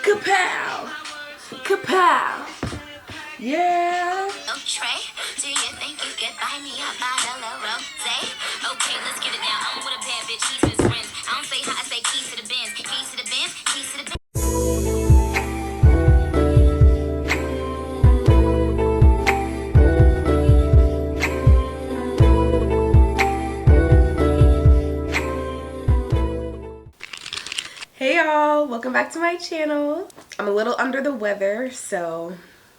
Kapow! Kapow! Yeah! Trey, do you think you could buy me a bottle of rosé? Okay, let's get it now. I'm with a bad bitch, he's his friends. I don't say hi, I say keys to the Benz. Keys to the Benz, keys to the Benz. Hey y'all, welcome back to my channel. I'm a little under the weather, so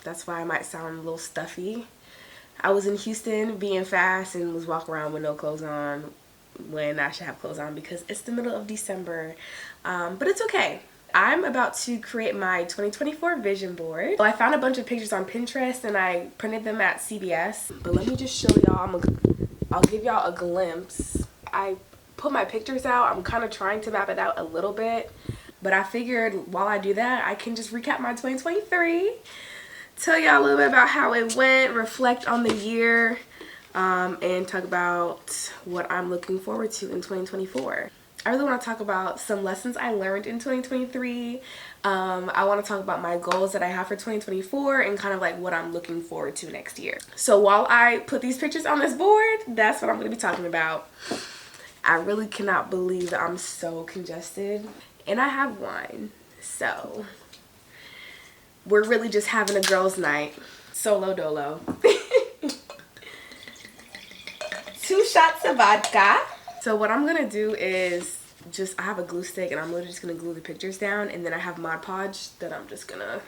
that's why I might sound a little stuffy. I was in Houston being fast and was walking around with no clothes on when I should have clothes on because it's the middle of December. But it's okay. I'm about to create my 2024 vision board. So I found a bunch of pictures on Pinterest and I printed them at CVS. But let me just show y'all. I'll give y'all a glimpse. I put my pictures out. I'm kind of trying to map it out a little bit. But I figured while I do that, I can just recap my 2023. Tell y'all a little bit about how it went, reflect on the year, and talk about what I'm looking forward to in 2024. I really want to talk about some lessons I learned in 2023. I want to talk about my goals that I have for 2024 and kind of like what I'm looking forward to next year. So while I put these pictures on this board, that's what I'm going to be talking about. I really cannot believe that I'm so congested and I have wine. So we're really just having a girls' night. Solo dolo. 2 shots of vodka. So what I'm gonna do is I have a glue stick and I'm literally just gonna glue the pictures down, and then I have Mod Podge that I'm just gonna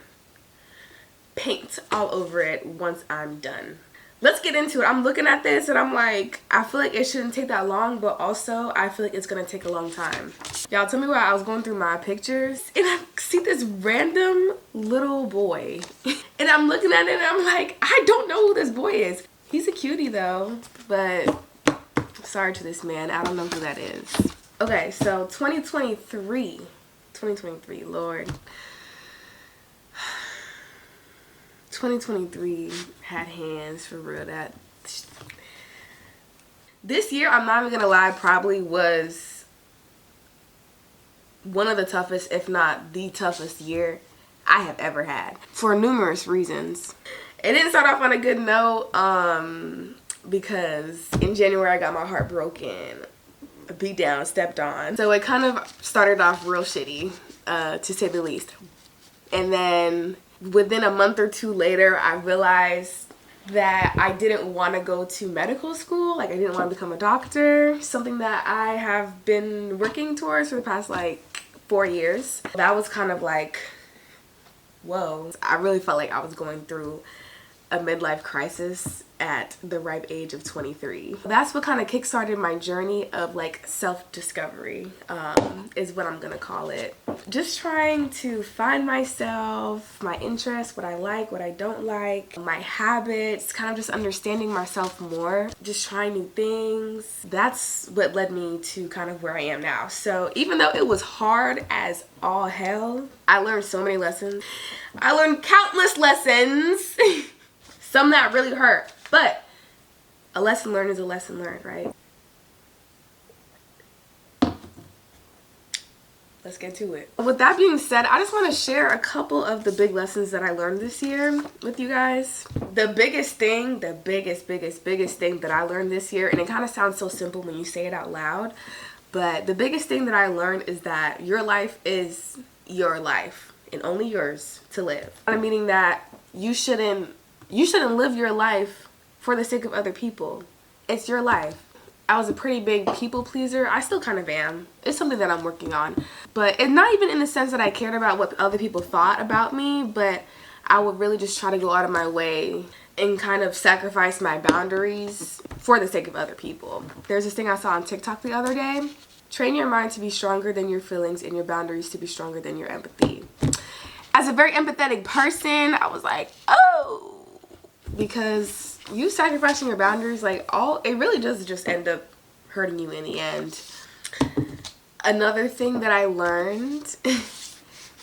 paint all over it once I'm done. Let's get into it. I'm looking at this and I'm like, I feel like it shouldn't take that long, but also I feel like it's gonna take a long time. Y'all, tell me why I was going through my pictures and I see this random little boy and I'm looking at it and I'm like, I don't know who this boy is. He's a cutie though, but sorry to this man, I don't know who that is. Okay, so 2023, Lord. 2023 had hands for real. This year, I'm not even gonna lie, probably was one of the toughest, if not the toughest year I have ever had for numerous reasons. It didn't start off on a good note because in January I got my heart broken, beat down, stepped on. So it kind of started off real shitty, to say the least. And then within a month or two later, I realized that I didn't want to go to medical school. Like, I didn't want to become a doctor, something that I have been working towards for the past like 4 years. That was kind of like, whoa. I really felt like I was going through a midlife crisis at the ripe age of 23. That's what kind of kickstarted my journey of like self-discovery, is what I'm gonna call it. Just trying to find myself, my interests, what I like, what I don't like, my habits, kind of just understanding myself more, just trying new things. That's what led me to kind of where I am now. So even though it was hard as all hell, I learned so many lessons. I learned countless lessons. Some that really hurt, but a lesson learned is a lesson learned, right? Let's get to it. With that being said, I just want to share a couple of the big lessons that I learned this year with you guys. The biggest thing, the biggest thing that I learned this year, and it kind of sounds so simple when you say it out loud, but the biggest thing that I learned is that your life is your life and only yours to live. Meaning that you shouldn't live your life for the sake of other people. It's your life. I was a pretty big people pleaser. I still kind of am. It's something that I'm working on. But it's not even in the sense that I cared about what other people thought about me, but I would really just try to go out of my way and kind of sacrifice my boundaries for the sake of other people. There's this thing I saw on TikTok the other day. Train your mind to be stronger than your feelings and your boundaries to be stronger than your empathy. As a very empathetic person, I was like, oh, because you sacrificing your boundaries, like, it really does just end up hurting you in the end. Another thing that I learned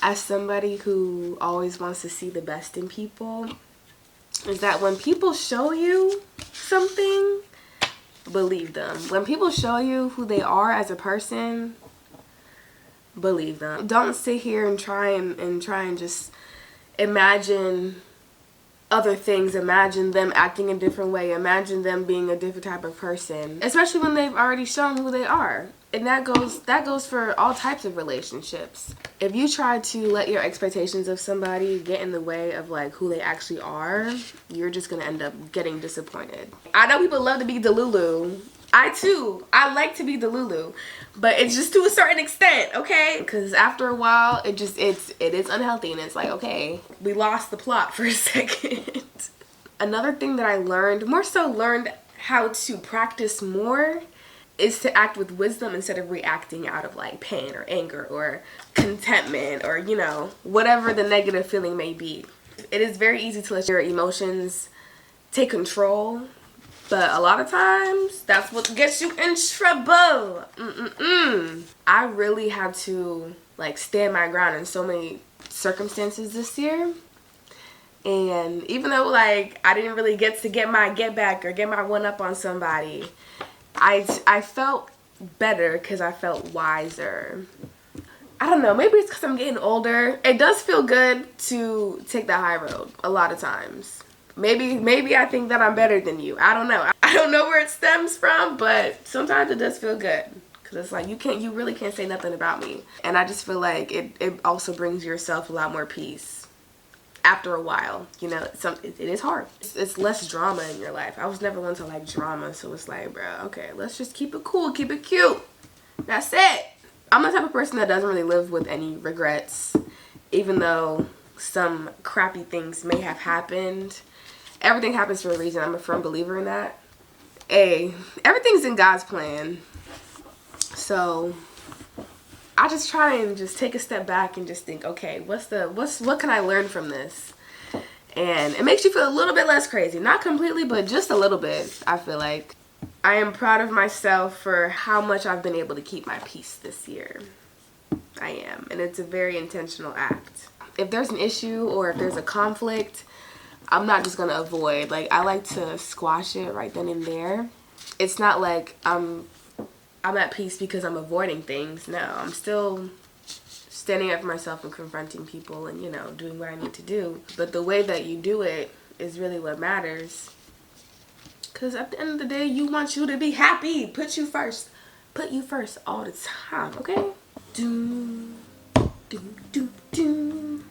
as somebody who always wants to see the best in people is that when people show you something, believe them. When people show you who they are as a person, believe them. Don't sit here and try and just imagine other things. Imagine them acting a different way. Imagine them being a different type of person, especially when they've already shown who they are. And that goes for all types of relationships. If you try to let your expectations of somebody get in the way of like who they actually are, you're just gonna end up getting disappointed. I know people love to be Delulu. I like to be Delulu, but it's just to a certain extent, okay? Because after a while, it is unhealthy, and it's like, okay, we lost the plot for a second. Another thing that I learned how to practice more, is to act with wisdom instead of reacting out of like pain or anger or contentment or, you know, whatever the negative feeling may be. It is very easy to let your emotions take control, but a lot of times that's what gets you in trouble. I really had to like stand my ground in so many circumstances this year. And even though like I didn't really get my get back or get my one up on somebody, I felt better because I felt wiser. I don't know, maybe it's because I'm getting older. It does feel good to take the high road a lot of times. Maybe I think that I'm better than you. I don't know. I don't know where it stems from, but sometimes it does feel good. Because it's like you really can't say nothing about me. And I just feel like it also brings yourself a lot more peace. After a while, you know, it is hard. It's less drama in your life. I was never one to like drama, so it's like, bro, okay, let's just keep it cool, keep it cute. That's it. I'm the type of person that doesn't really live with any regrets, even though some crappy things may have happened. Everything happens for a reason. I'm a firm believer in that. Everything's in God's plan. So I just try and just take a step back and just think, okay, what can I learn from this? And it makes you feel a little bit less crazy. Not completely, but just a little bit, I feel like. I am proud of myself for how much I've been able to keep my peace this year. I am. And it's a very intentional act. If there's an issue or if there's a conflict, I'm not just going to avoid. Like, I like to squash it right then and there. It's not like I'm at peace because I'm avoiding things. No, I'm still standing up for myself and confronting people and, you know, doing what I need to do. But the way that you do it is really what matters. Because at the end of the day, you want you to be happy. Put you first. Put you first all the time, okay? Do, do, do, do,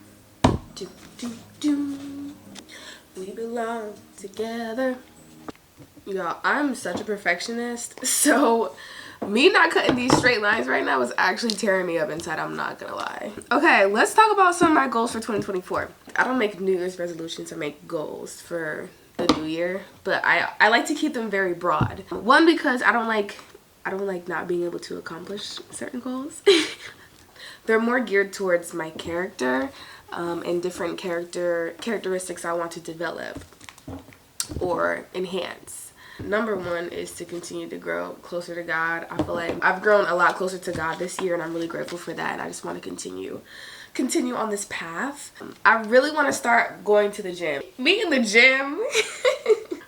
do, do, do. We belong together. Y'all, I'm such a perfectionist, so me not cutting these straight lines right now is actually tearing me up inside, I'm not gonna lie. Okay, let's talk about some of my goals for 2024. I don't make New Year's resolutions or make goals for the new year, but I like to keep them very broad. One, because I don't like not being able to accomplish certain goals. They're more geared towards my character and different characteristics I want to develop or enhance. Number one is to continue to grow closer to God. I feel like I've grown a lot closer to God this year, and I'm really grateful for that, and I just want to continue on this path. I really want to start going to the gym. Me in the gym,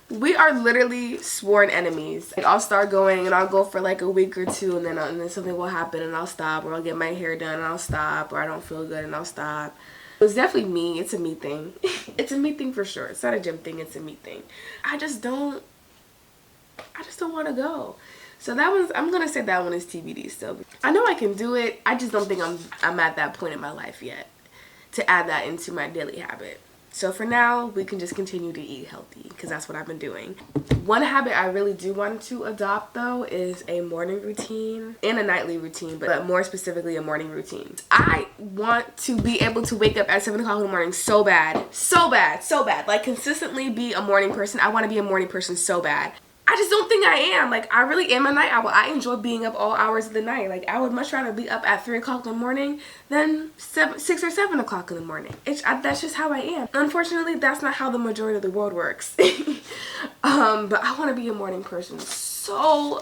we are literally sworn enemies. Like, I'll start going and I'll go for like a week or two, and then something will happen and I'll stop, or I'll get my hair done and I'll stop, or I don't feel good and I'll stop. It's definitely me. It's a me thing. It's a me thing for sure. It's not a gym thing. It's a me thing. I just don't want to go. So I'm gonna say that one is TBD still. I know I can do it. I just don't think I'm at that point in my life yet to add that into my daily habit. So for now, we can just continue to eat healthy because that's what I've been doing. One habit I really do want to adopt though is a morning routine and a nightly routine, but more specifically a morning routine. I want to be able to wake up at 7 o'clock in the morning so bad. Like consistently be a morning person. I want to be a morning person so bad. I just don't think I am. Like, I really am a night owl. I enjoy being up all hours of the night. Like, I would much rather be up at 3 o'clock in the morning than 6 or 7 o'clock in the morning. That's just how I am. Unfortunately, that's not how the majority of the world works. But I want to be a morning person so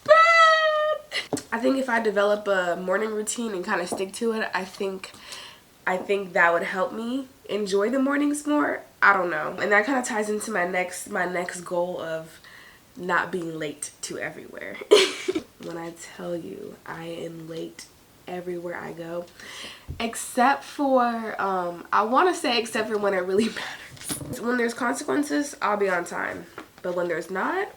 bad. I think if I develop a morning routine and kind of stick to it, I think that would help me enjoy the mornings more. I don't know. And that kind of ties into my next goal of not being late to everywhere. When I tell you I am late everywhere I go. Except for, I want to say except for when it really matters. When there's consequences, I'll be on time. But when there's not,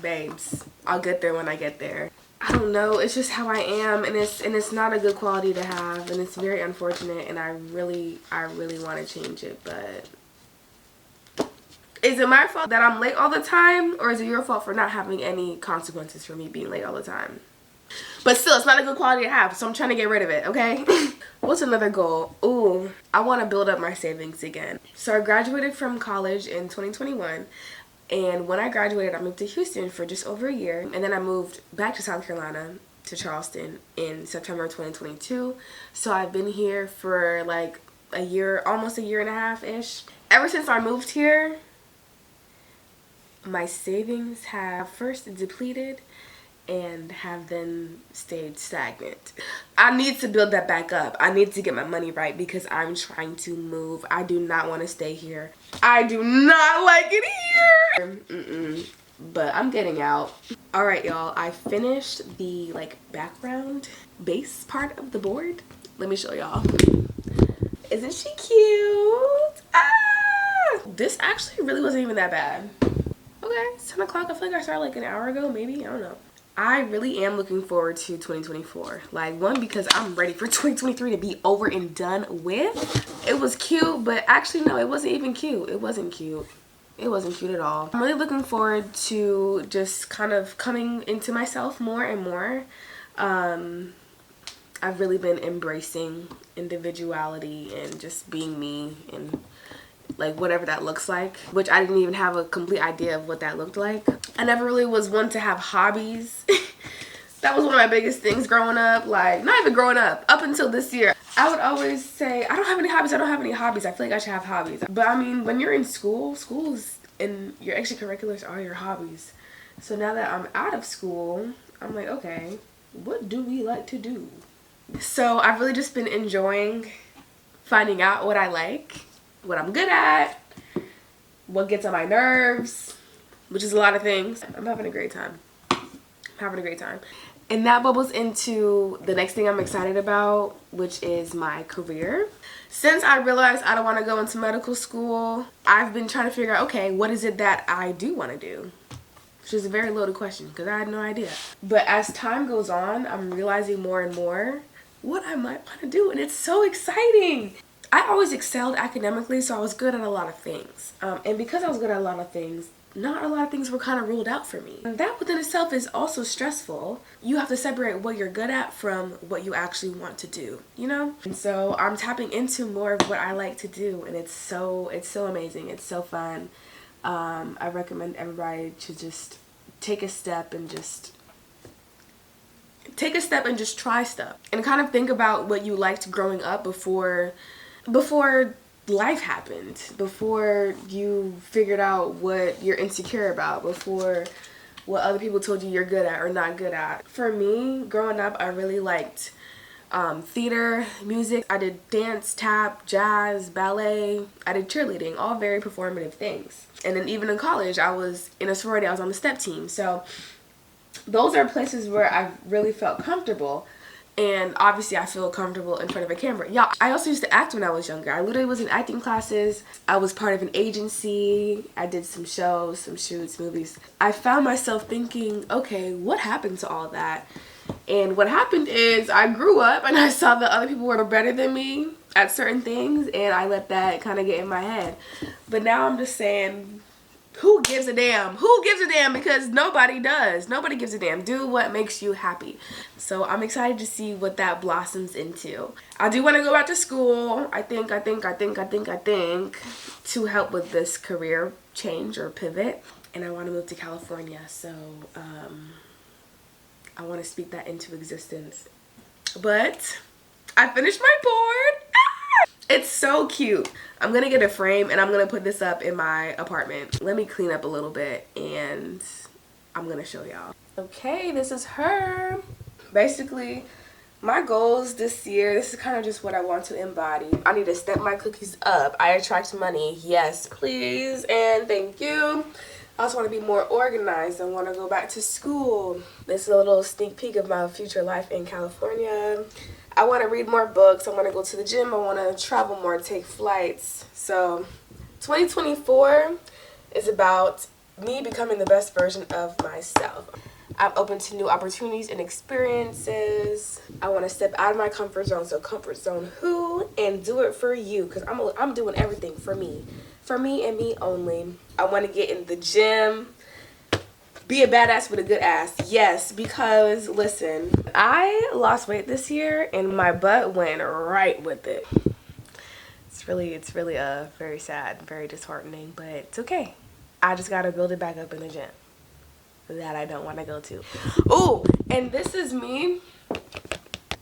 babes, I'll get there when I get there. I don't know, it's just how I am, and it's not a good quality to have, and it's very unfortunate, and I really want to change it. But is it my fault that I'm late all the time, or is it your fault for not having any consequences for me being late all the time? But still, it's not a good quality to have, so I'm trying to get rid of it, okay? What's another goal? Ooh, I want to build up my savings again. So I graduated from college in 2021. And when I graduated, I moved to Houston for just over a year. And then I moved back to South Carolina, to Charleston, in September 2022. So I've been here for like a year, almost a year and a half-ish. Ever since I moved here, my savings have first depleted and have then stayed stagnant. I need to build that back up. I need to get my money right because I'm trying to move. I do not want to stay here. I do not like it here. But I'm getting out. All right, y'all. I finished the like background base part of the board. Let me show y'all. Isn't she cute? Ah! This actually really wasn't even that bad. Okay, it's 10 o'clock. I feel like I started like an hour ago, maybe. I don't know. I really am looking forward to 2024. Like, one, because I'm ready for 2023 to be over and done with. It was cute, but actually, no, it wasn't even cute. It wasn't cute. It wasn't cute at all. I'm really looking forward to just kind of coming into myself more and more. I've really been embracing individuality and just being me and like whatever that looks like, which I didn't even have a complete idea of what that looked like. I never really was one to have hobbies. That was one of my biggest things growing up. Like, not even growing up until this year. I would always say, I don't have any hobbies, I don't have any hobbies. I feel like I should have hobbies. But I mean, when you're in schools and your extracurriculars are your hobbies. So now that I'm out of school, I'm like, okay, what do we like to do? So I've really just been enjoying finding out what I like, what I'm good at, what gets on my nerves, which is a lot of things. I'm having a great time. And that bubbles into the next thing I'm excited about, which is my career. Since I realized I don't want to go into medical school, I've been trying to figure out, okay, what is it that I do want to do? Which is a very loaded question because I had no idea. But as time goes on, I'm realizing more and more what I might want to do, and it's so exciting. I always excelled academically, so I was good at a lot of things. And because I was good at a lot of things, not a lot of things were kind of ruled out for me. And that within itself is also stressful. You have to separate what you're good at from what you actually want to do, you know? And so I'm tapping into more of what I like to do, and it's so amazing. It's so fun. I recommend everybody to just take a step and just try stuff. And kind of think about what you liked growing up before life happened, before you figured out what you're insecure about, before what other people told you you're good at or not good at. For me, growing up, I really liked theater, music. I did dance, tap, jazz, ballet. I did cheerleading, all very performative things. And then even in college, I was in a sorority. I was on the step team. So those are places where I really felt comfortable. And obviously I feel comfortable in front of a camera. Yeah, I also used to act when I was younger. I literally was in acting classes. I was part of an agency. I did some shows, some shoots, movies. I found myself thinking, okay, what happened to all that? And what happened is I grew up and I saw that other people were better than me at certain things, and I let that kind of get in my head. But now I'm just saying, who gives a damn? Who gives a damn? Because nobody does. Nobody gives a damn. Do what makes you happy. So I'm excited to see what that blossoms into. I do want to go back to school. I think to help with this career change or pivot. And I want to move to California. So I want to speak that into existence. But I finished my board. It's so cute. I'm gonna get a frame and I'm gonna put this up in my apartment. Let me clean up a little bit and I'm gonna show y'all. Okay, this is her. Basically, my goals this year, this is kind of just what I want to embody. I need to step my cookies up. I attract money. Yes, please and thank you. I also want to be more organized. I want to go back to school. This is a little sneak peek of my future life in California. I want to read more books. I want to go to the gym. I want to travel more, take flights. So 2024 is about me becoming the best version of myself. I'm open to new opportunities and experiences. I want to step out of my comfort zone. So comfort zone who? And do it for you. Because I'm doing everything for me. For me and me only. I want to get in the gym. Be a badass with a good ass. Yes, because listen, I lost weight this year and my butt went right with it. It's really very sad, very disheartening, but it's okay. I just gotta build it back up in the gym that I don't want to go to. Oh, and this is me.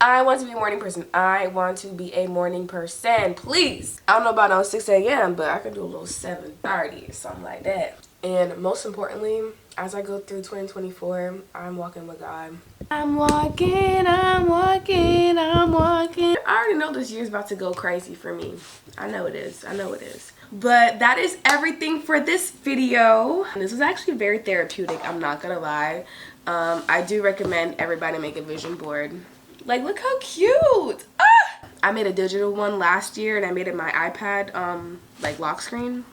I want to be a morning person. I want to be a morning person, please. I don't know about no 6 a.m., but I can do a little 7:30 or something like that. And most importantly, as I go through 2024, I'm walking with God. I'm walking, I'm walking, I'm walking. I already know this year's about to go crazy for me. I know it is. I know it is. But that is everything for this video. This was actually very therapeutic, I'm not gonna lie. I do recommend everybody make a vision board. Like, look how cute. Ah! I made a digital one last year and I made it my iPad like lock screen.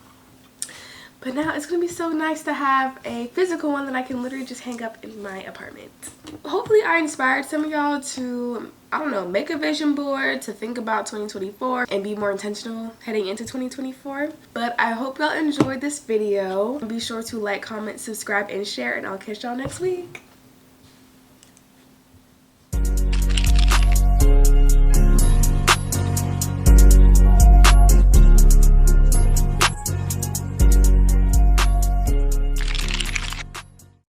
But now it's gonna be so nice to have a physical one that I can literally just hang up in my apartment. Hopefully I inspired some of y'all to, I don't know, make a vision board, to think about 2024 and be more intentional heading into 2024. But I hope y'all enjoyed this video. Be sure to like, comment, subscribe, and share, and I'll catch y'all next week.